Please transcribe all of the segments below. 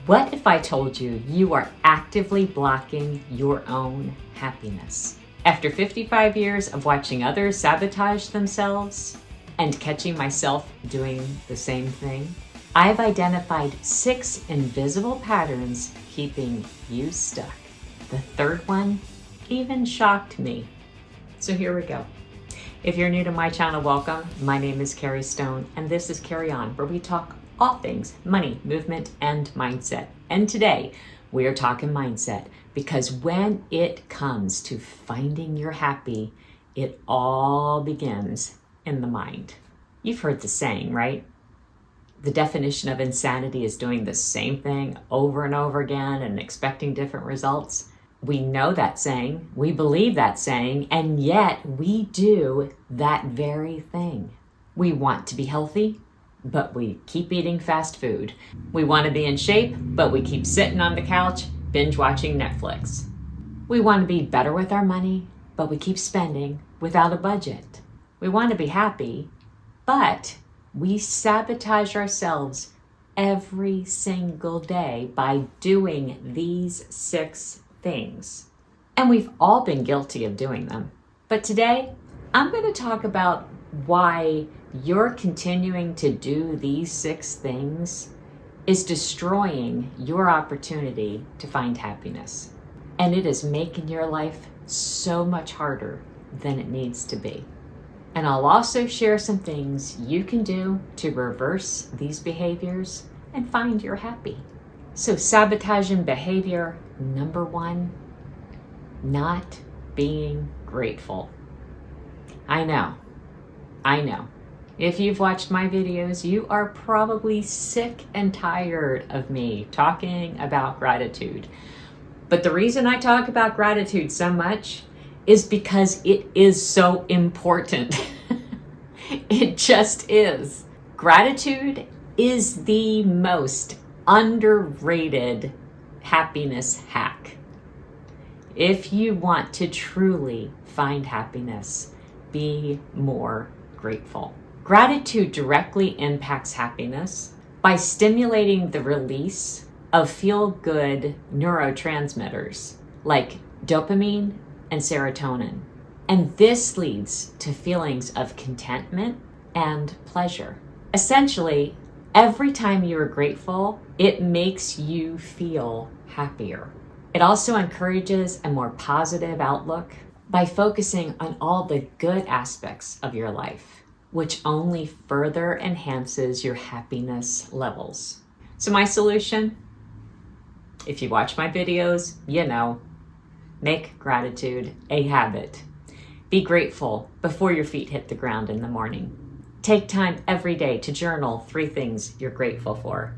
What if I told you you are actively blocking your own happiness? After 55 years of watching others sabotage themselves and catching myself doing the same thing, I've identified 6 invisible patterns keeping you stuck. The third one even shocked me. So here we go. If you're new to my channel, welcome. My name is Carrie Stone, and this is Carry On, where we talk all things money, movement, and mindset. And today, we are talking mindset because when it comes to finding your happy, it all begins in the mind. You've heard the saying, right? The definition of insanity is doing the same thing over and over again and expecting different results. We know that saying, we believe that saying, and yet we do that very thing. We want to be healthy, but we keep eating fast food. We want to be in shape, but we keep sitting on the couch, binge watching Netflix. We want to be better with our money, but we keep spending without a budget. We want to be happy, but we sabotage ourselves every single day by doing these 6 things. And we've all been guilty of doing them. But today, I'm going to talk about why you're continuing to do these 6 things is destroying your opportunity to find happiness. And it is making your life so much harder than it needs to be. And I'll also share some things you can do to reverse these behaviors and find your happy. So sabotaging behavior number 1, not being grateful. I know. If you've watched my videos, you are probably sick and tired of me talking about gratitude. But the reason I talk about gratitude so much is because it is so important. It just is. Gratitude is the most underrated happiness hack. If you want to truly find happiness, be more grateful. Gratitude directly impacts happiness by stimulating the release of feel-good neurotransmitters like dopamine and serotonin. And this leads to feelings of contentment and pleasure. Essentially, every time you are grateful, it makes you feel happier. It also encourages a more positive outlook by focusing on all the good aspects of your life, which only further enhances your happiness levels. So my solution, if you watch my videos, you know, make gratitude a habit. Be grateful before your feet hit the ground in the morning. Take time every day to journal 3 things you're grateful for.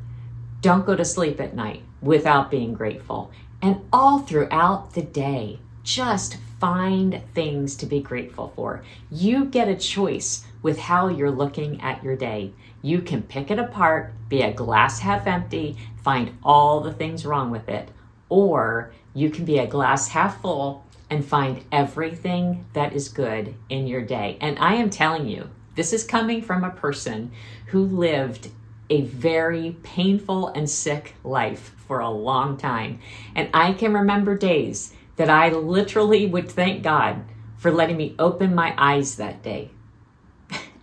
Don't go to sleep at night without being grateful. And all throughout the day, just find things to be grateful for. You get a choice with how you're looking at your day. You can pick it apart, be a glass half empty, find all the things wrong with it. Or you can be a glass half full and find everything that is good in your day. And I am telling you, this is coming from a person who lived a very painful and sick life for a long time. And I can remember days that I literally would thank God for letting me open my eyes that day.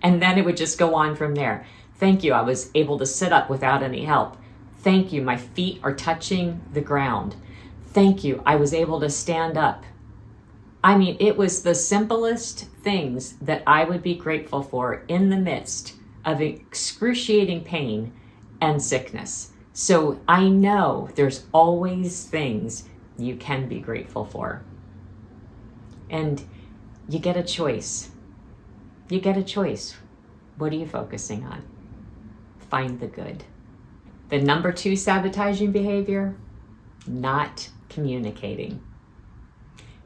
And then it would just go on from there. Thank you, I was able to sit up without any help. Thank you, my feet are touching the ground. Thank you, I was able to stand up. I mean, it was the simplest things that I would be grateful for in the midst of excruciating pain and sickness. So I know there's always things you can be grateful for. And you get a choice. You get a choice. What are you focusing on? Find the good. The number 2 sabotaging behavior, not communicating.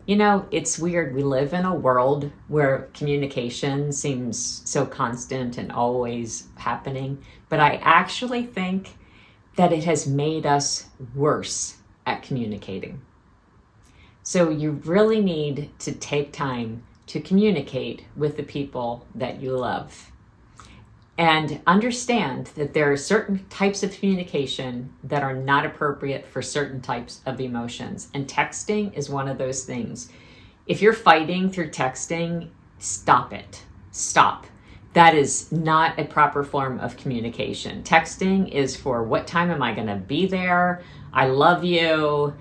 You know, it's weird. We live in a world where communication seems so constant and always happening, but I actually think that it has made us worse at communicating. So you really need to take time to communicate with the people that you love. And understand that there are certain types of communication that are not appropriate for certain types of emotions. And texting is one of those things. If you're fighting through texting, stop it. Stop. That is not a proper form of communication. Texting is for what time am I going to be there? I love you.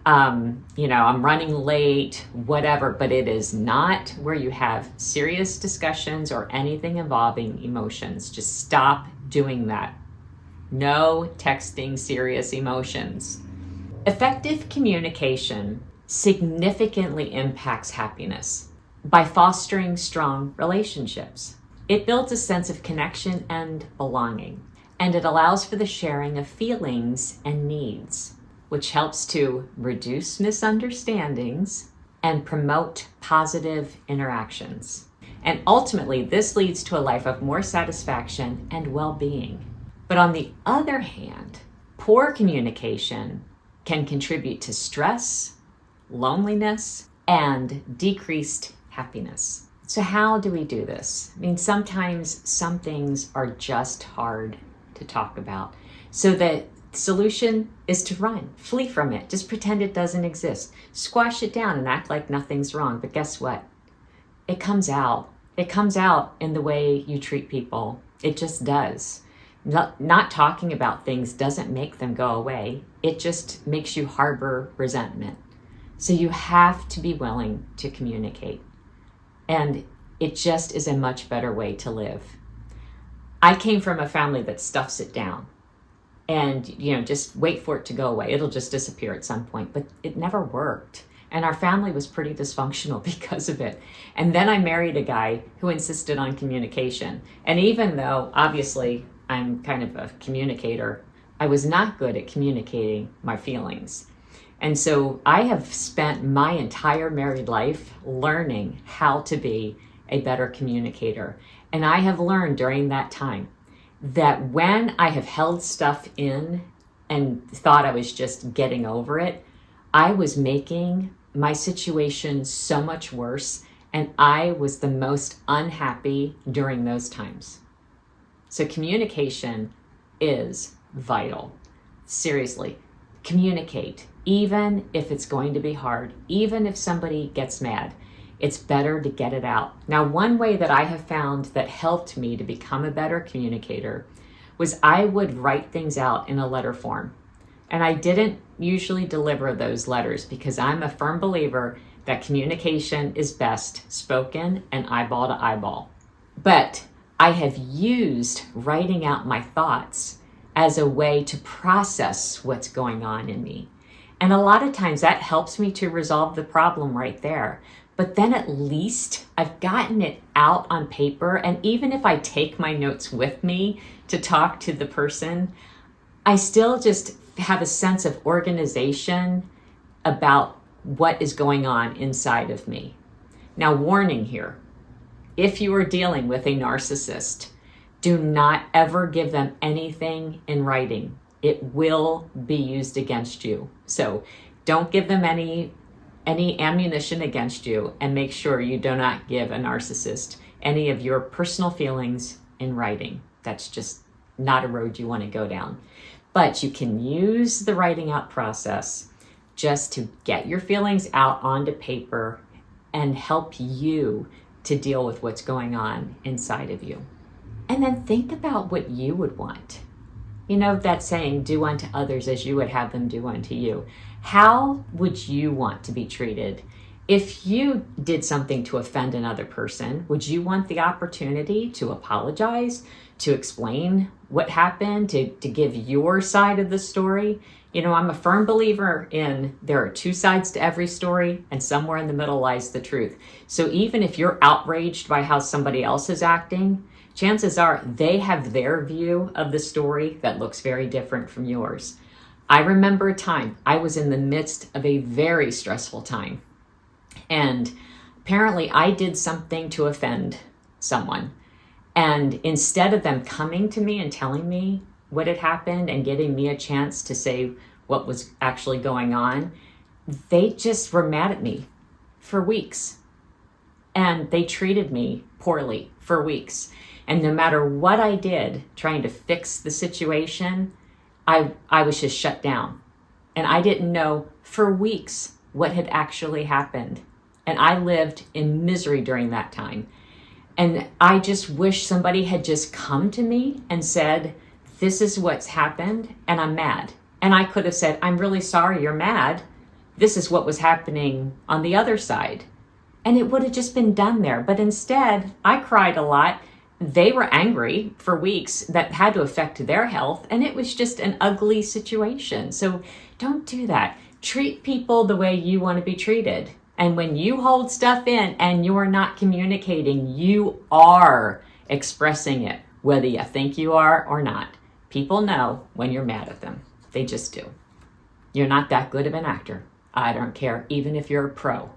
I'm running late, whatever, but it is not where you have serious discussions or anything involving emotions. Just stop doing that. No texting serious emotions. Effective communication significantly impacts happiness by fostering strong relationships. It builds a sense of connection and belonging, and it allows for the sharing of feelings and needs, which helps to reduce misunderstandings and promote positive interactions. And ultimately, this leads to a life of more satisfaction and well-being. But on the other hand, poor communication can contribute to stress, loneliness, and decreased happiness. So how do we do this? I mean, sometimes some things are just hard to talk about. So the solution is to run, flee from it, just pretend it doesn't exist, squash it down and act like nothing's wrong. But guess what? It comes out. It comes out in the way you treat people. It just does. Not talking about things doesn't make them go away. It just makes you harbor resentment. So you have to be willing to communicate. And it just is a much better way to live. I came from a family that stuffs it down and, just wait for it to go away. It'll just disappear at some point, but it never worked. And our family was pretty dysfunctional because of it. And then I married a guy who insisted on communication. And even though obviously I'm kind of a communicator, I was not good at communicating my feelings. And so I have spent my entire married life learning how to be a better communicator. And I have learned during that time that when I have held stuff in and thought I was just getting over it, I was making my situation so much worse, and I was the most unhappy during those times. So communication is vital. Seriously, communicate. Even if it's going to be hard, even if somebody gets mad, it's better to get it out. Now, one way that I have found that helped me to become a better communicator was I would write things out in a letter form. And I didn't usually deliver those letters because I'm a firm believer that communication is best spoken and eyeball to eyeball. But I have used writing out my thoughts as a way to process what's going on in me. And a lot of times that helps me to resolve the problem right there. But then at least I've gotten it out on paper. And even if I take my notes with me to talk to the person, I still just have a sense of organization about what is going on inside of me. Now, warning here, if you are dealing with a narcissist, do not ever give them anything in writing. It will be used against you. So don't give them any ammunition against you, and make sure you do not give a narcissist any of your personal feelings in writing. That's just not a road you want to go down. But you can use the writing out process just to get your feelings out onto paper and help you to deal with what's going on inside of you. And then think about what you would want. You know that saying, do unto others as you would have them do unto you. How would you want to be treated? If you did something to offend another person, would you want the opportunity to apologize, to explain what happened, to give your side of the story? I'm a firm believer in there are two sides to every story, and somewhere in the middle lies the truth. So even if you're outraged by how somebody else is acting, chances are they have their view of the story that looks very different from yours. I remember a time I was in the midst of a very stressful time, and apparently I did something to offend someone. And instead of them coming to me and telling me what had happened and giving me a chance to say what was actually going on, they just were mad at me for weeks. And they treated me poorly for weeks. And no matter what I did trying to fix the situation, I was just shut down. And I didn't know for weeks what had actually happened. And I lived in misery during that time. And I just wish somebody had just come to me and said, this is what's happened and I'm mad. And I could have said, I'm really sorry you're mad. This is what was happening on the other side. And it would have just been done there. But instead, I cried a lot. They were angry for weeks. That had to affect their health. And it was just an ugly situation. So don't do that. Treat people the way you want to be treated. And when you hold stuff in and you're not communicating, you are expressing it, whether you think you are or not. People know when you're mad at them. They just do. You're not that good of an actor. I don't care, even if you're a pro.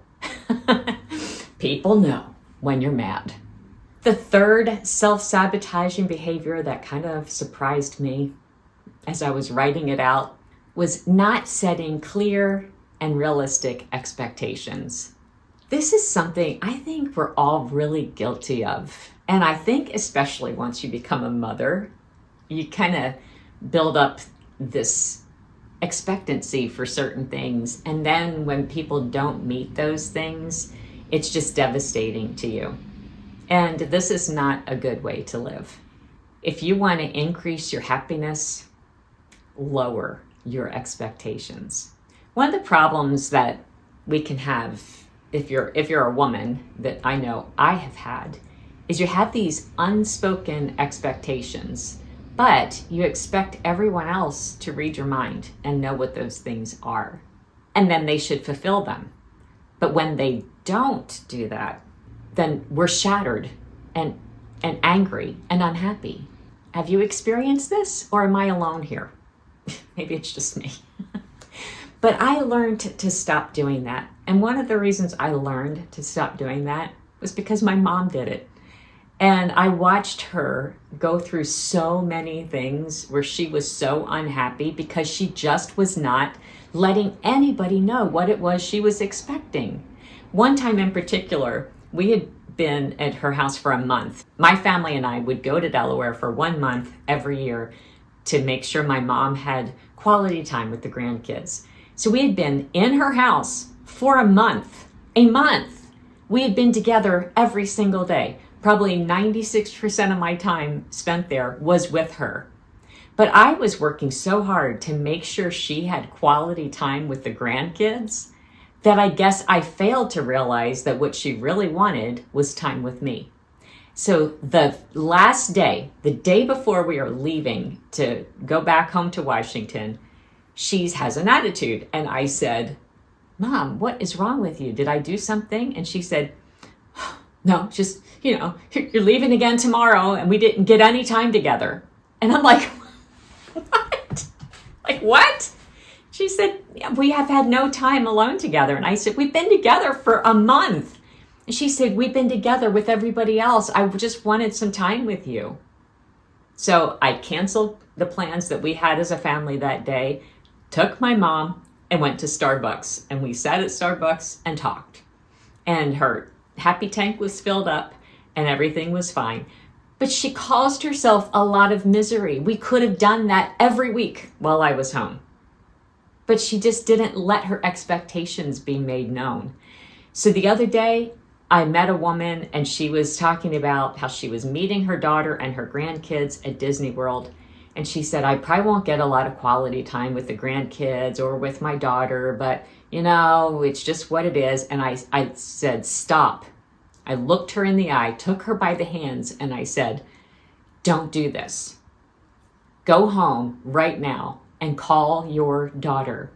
People know when you're mad. The third self-sabotaging behavior that kind of surprised me as I was writing it out was not setting clear and realistic expectations. This is something I think we're all really guilty of. And I think especially once you become a mother, you kind of build up this expectancy for certain things. And then when people don't meet those things, it's just devastating to you. And this is not a good way to live. If you want to increase your happiness, lower your expectations. One of the problems that we can have if you're a woman, that I know I have had, is you have these unspoken expectations, but you expect everyone else to read your mind and know what those things are. And then they should fulfill them. But when they don't do that, then we're shattered and angry and unhappy. Have you experienced this, or am I alone here? Maybe it's just me. But I learned to stop doing that. And one of the reasons I learned to stop doing that was because my mom did it. And I watched her go through so many things where she was so unhappy because she just was not letting anybody know what it was she was expecting. One time in particular, we had been at her house for a month. My family and I would go to Delaware for 1 month every year to make sure my mom had quality time with the grandkids. So we had been in her house for a month. We had been together every single day. Probably 96% of my time spent there was with her. But I was working so hard to make sure she had quality time with the grandkids that I guess I failed to realize that what she really wanted was time with me. So the last day, the day before we are leaving to go back home to Washington, she has an attitude. And I said, Mom, what is wrong with you? Did I do something? And she said, no, just, you're leaving again tomorrow and we didn't get any time together. And I'm like, what? Like, what? She said, yeah, we have had no time alone together. And I said, we've been together for a month. And she said, we've been together with everybody else. I just wanted some time with you. So I canceled the plans that we had as a family that day, took my mom and went to Starbucks. And we sat at Starbucks and talked. And her happy tank was filled up and everything was fine. But she caused herself a lot of misery. We could have done that every week while I was home. But she just didn't let her expectations be made known. So the other day, I met a woman and she was talking about how she was meeting her daughter and her grandkids at Disney World. And she said, I probably won't get a lot of quality time with the grandkids or with my daughter, but it's just what it is. And I said, stop. I looked her in the eye, took her by the hands, and I said, don't do this. Go home right now and call your daughter.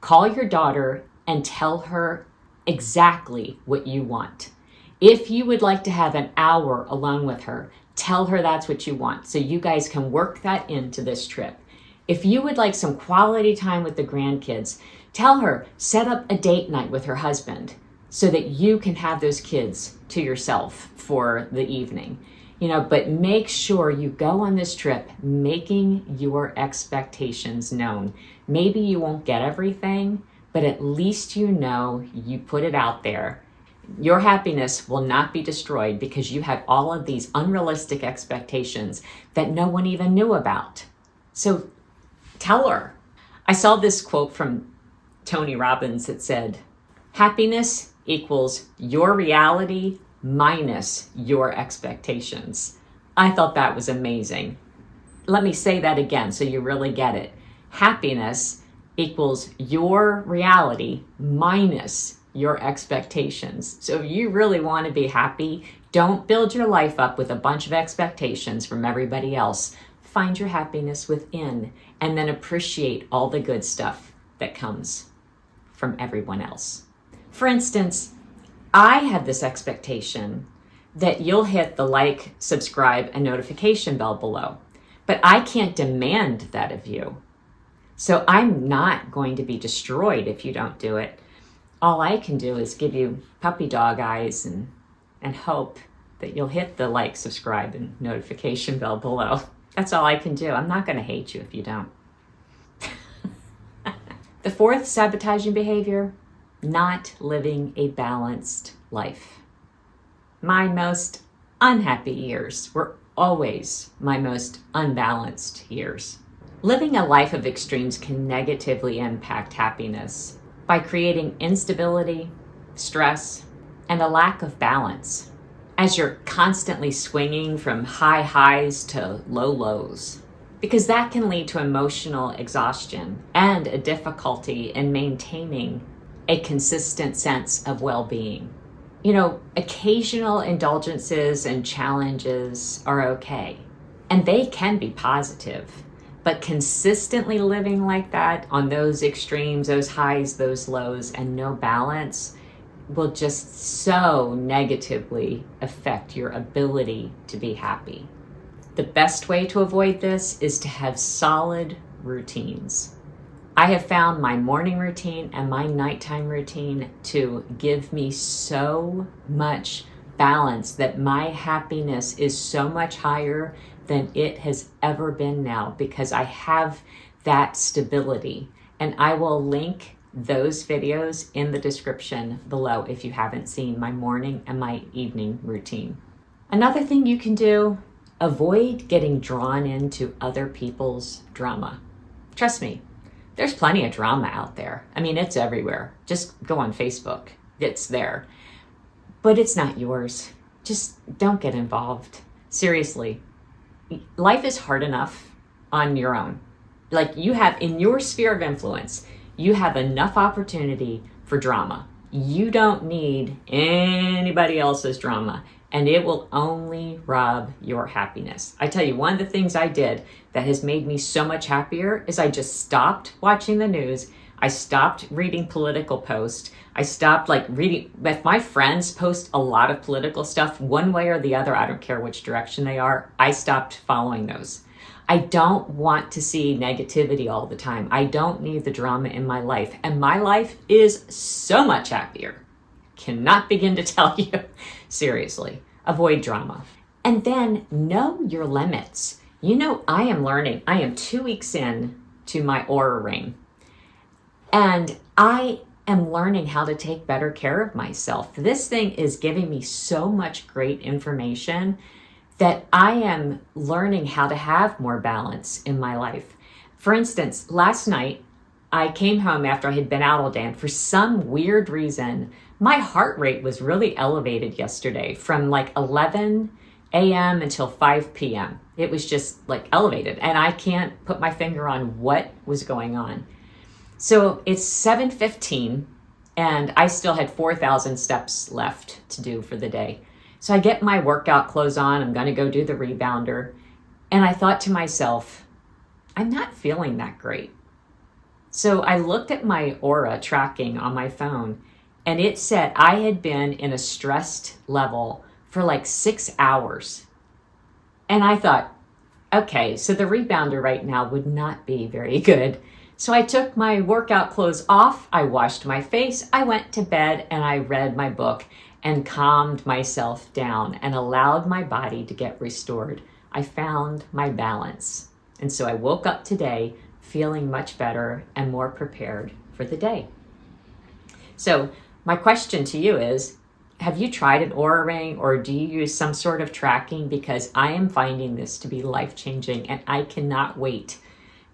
Call your daughter and tell her exactly what you want. If you would like to have an hour alone with her, tell her that's what you want so you guys can work that into this trip. If you would like some quality time with the grandkids, tell her, set up a date night with her husband so that you can have those kids to yourself for the evening. But make sure you go on this trip making your expectations known. Maybe you won't get everything, but at least you put it out there. Your happiness will not be destroyed because you had all of these unrealistic expectations that no one even knew about. So tell her. I saw this quote from Tony Robbins that said, happiness equals your reality minus your expectations. I thought that was amazing. Let me say that again so you really get it. Happiness equals your reality minus your expectations. So if you really want to be happy, don't build your life up with a bunch of expectations from everybody else. Find your happiness within and then appreciate all the good stuff that comes from everyone else. For instance, I have this expectation that you'll hit the like, subscribe, and notification bell below, but I can't demand that of you. So I'm not going to be destroyed if you don't do it. All I can do is give you puppy dog eyes and hope that you'll hit the like, subscribe, and notification bell below. That's all I can do. I'm not going to hate you if you don't. The fourth sabotaging behavior, not living a balanced life. My most unhappy years were always my most unbalanced years. Living a life of extremes can negatively impact happiness by creating instability, stress, and a lack of balance, as you're constantly swinging from high highs to low lows, because that can lead to emotional exhaustion and a difficulty in maintaining a consistent sense of well-being. You know, occasional indulgences and challenges are okay, and they can be positive. But consistently living like that on those extremes, those highs, those lows, and no balance will just so negatively affect your ability to be happy. The best way to avoid this is to have solid routines. I have found my morning routine and my nighttime routine to give me so much balance that my happiness is so much higher than it has ever been now because I have that stability. And I will link those videos in the description below if you haven't seen my morning and my evening routine. Another thing you can do, avoid getting drawn into other people's drama. Trust me, there's plenty of drama out there. I mean, it's everywhere. Just go on Facebook. It's there. But it's not yours. Just don't get involved. Seriously. Life is hard enough on your own. Like, you have, in your sphere of influence, you have enough opportunity for drama. You don't need anybody else's drama, and it will only rob your happiness. I tell you, one of the things I did that has made me so much happier is I just stopped watching the news. I stopped reading political posts. I stopped reading. If my friends post a lot of political stuff, one way or the other, I don't care which direction they are, I stopped following those. I don't want to see negativity all the time. I don't need the drama in my life. And my life is so much happier. Cannot begin to tell you. Seriously, avoid drama. And then know your limits. You know, I am learning. I am 2 weeks in to my Aura ring. And I am learning how to take better care of myself. This thing is giving me so much great information that I am learning how to have more balance in my life. For instance, last night, I came home after I had been out all day, and for some weird reason, my heart rate was really elevated yesterday from 11 a.m. until 5 p.m. It was just elevated, and I can't put my finger on what was going on. So it's 7:15, and I still had 4,000 steps left to do for the day. So I get my workout clothes on. I'm going to go do the rebounder. And I thought to myself, I'm not feeling that great. So I looked at my Aura tracking on my phone, and it said I had been in a stressed level for 6 hours. And I thought, okay, so the rebounder right now would not be very good. So I took my workout clothes off, I washed my face, I went to bed, and I read my book and calmed myself down and allowed my body to get restored. I found my balance. And so I woke up today feeling much better and more prepared for the day. So my question to you is, have you tried an Oura ring, or do you use some sort of tracking? Because I am finding this to be life-changing, and I cannot wait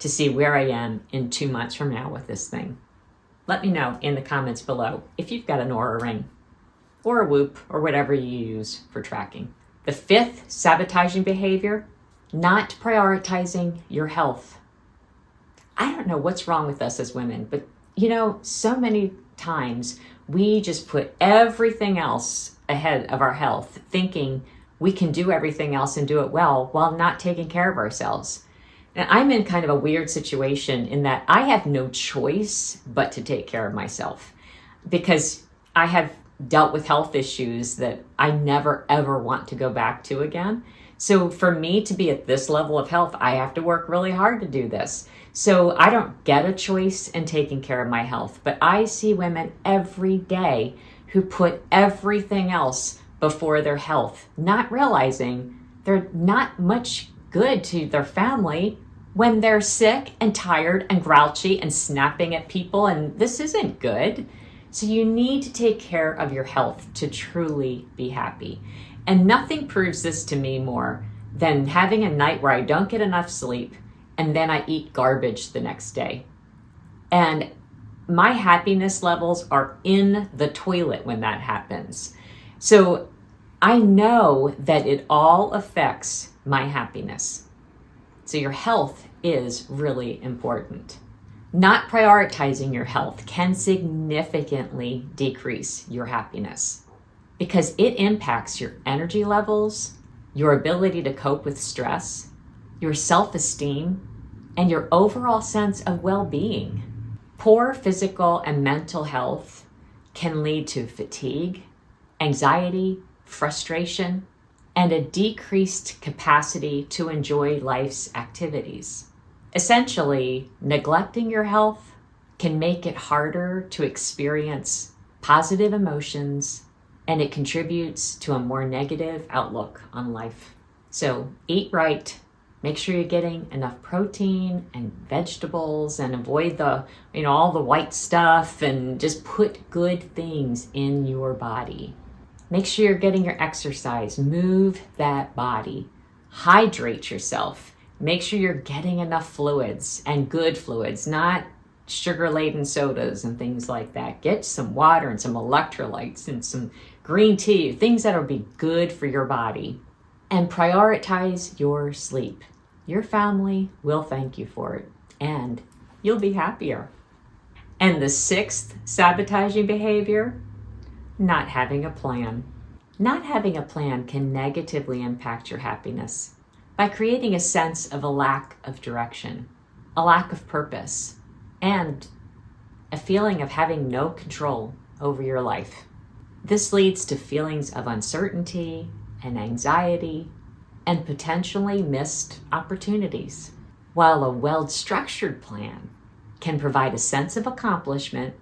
to see where I am in 2 months from now with this thing. Let me know in the comments below if you've got an Oura ring or a Whoop or whatever you use for tracking. The 5th sabotaging behavior, not prioritizing your health. I don't know what's wrong with us as women, but so many times we just put everything else ahead of our health, thinking we can do everything else and do it well while not taking care of ourselves. And I'm in kind of a weird situation in that I have no choice but to take care of myself, because I have dealt with health issues that I never ever want to go back to again. So for me to be at this level of health, I have to work really hard to do this. So I don't get a choice in taking care of my health, but I see women every day who put everything else before their health, not realizing they're not much good to their family when they're sick and tired and grouchy and snapping at people, and this isn't good. So you need to take care of your health to truly be happy. And nothing proves this to me more than having a night where I don't get enough sleep and then I eat garbage the next day. And my happiness levels are in the toilet when that happens. So I know that it all affects my happiness. So your health is really important. Not prioritizing your health can significantly decrease your happiness because it impacts your energy levels, your ability to cope with stress, your self-esteem, and your overall sense of well-being. Poor physical and mental health can lead to fatigue, anxiety, frustration, and a decreased capacity to enjoy life's activities. Essentially, neglecting your health can make it harder to experience positive emotions, and it contributes to a more negative outlook on life. So eat right, make sure you're getting enough protein and vegetables, and avoid all the white stuff, and just put good things in your body. Make sure you're getting your exercise, move that body, hydrate yourself. Make sure you're getting enough fluids, and good fluids, not sugar-laden sodas and things like that. Get some water and some electrolytes and some green tea, things that will be good for your body. And prioritize your sleep. Your family will thank you for it, and you'll be happier. And the 6th sabotaging behavior, not having a plan. Not having a plan can negatively impact your happiness by creating a sense of a lack of direction, a lack of purpose, and a feeling of having no control over your life. This leads to feelings of uncertainty and anxiety and potentially missed opportunities, while a well-structured plan can provide a sense of accomplishment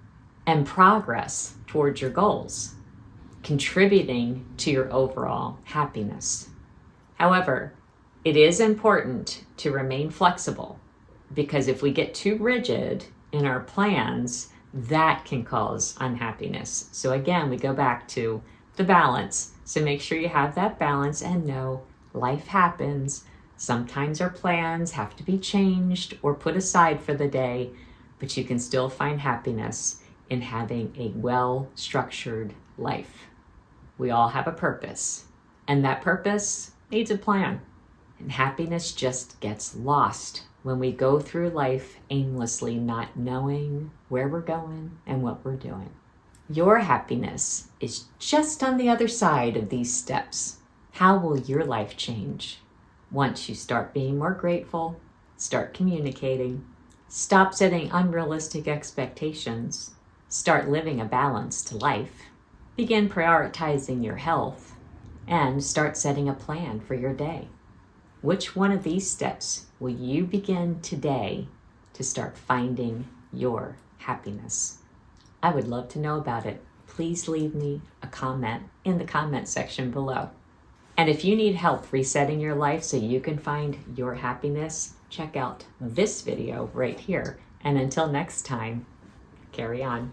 and progress towards your goals, contributing to your overall happiness. However, it is important to remain flexible, because if we get too rigid in our plans, that can cause unhappiness. So again, we go back to the balance. So make sure you have that balance and know life happens. Sometimes our plans have to be changed or put aside for the day, but you can still find happiness in having a well-structured life. We all have a purpose, and that purpose needs a plan. And happiness just gets lost when we go through life aimlessly, not knowing where we're going and what we're doing. Your happiness is just on the other side of these steps. How will your life change once you start being more grateful, start communicating, stop setting unrealistic expectations, start living a balanced life, begin prioritizing your health, and start setting a plan for your day? Which one of these steps will you begin today to start finding your happiness? I would love to know about it. Please leave me a comment in the comment section below. And if you need help resetting your life so you can find your happiness, check out this video right here. And until next time, carry on.